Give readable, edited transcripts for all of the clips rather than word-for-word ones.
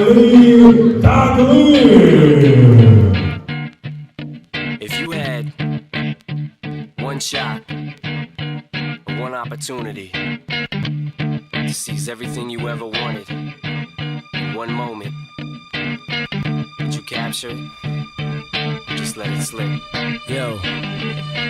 Алі Дагли. If you had one shot, one opportunity to seize everything you ever wanted in one moment, did you capture it? Just let it slip. Yo.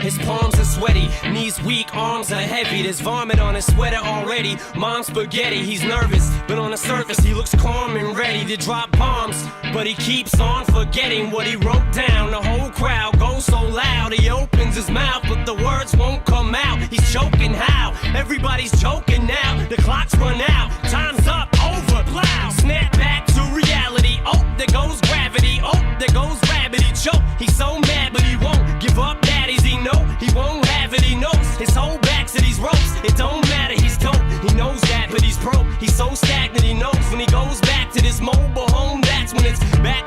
His palms are sweaty, knees weak, arms are heavy. There's vomit on his sweater already. Mom's spaghetti, he's nervous, but on the surface he looks calm and ready to drop bombs. But he keeps on forgetting what he wrote down. The whole crowd goes so loud, he opens his mouth, but the words won't come out. He's choking how? Everybody's choking now. The clock's run out, time's up, over, loud. Snap back to reality. Oh, there goes gravity. Oh, there goes rabbit. He choke. He's so mad, but he won't give up. Daddies, he know he won't have it. He knows his whole back to these ropes. It don't matter. He's dope. He knows that, but he's broke. He's so stagnant. He knows when he goes back to this mobile home, that's when it's back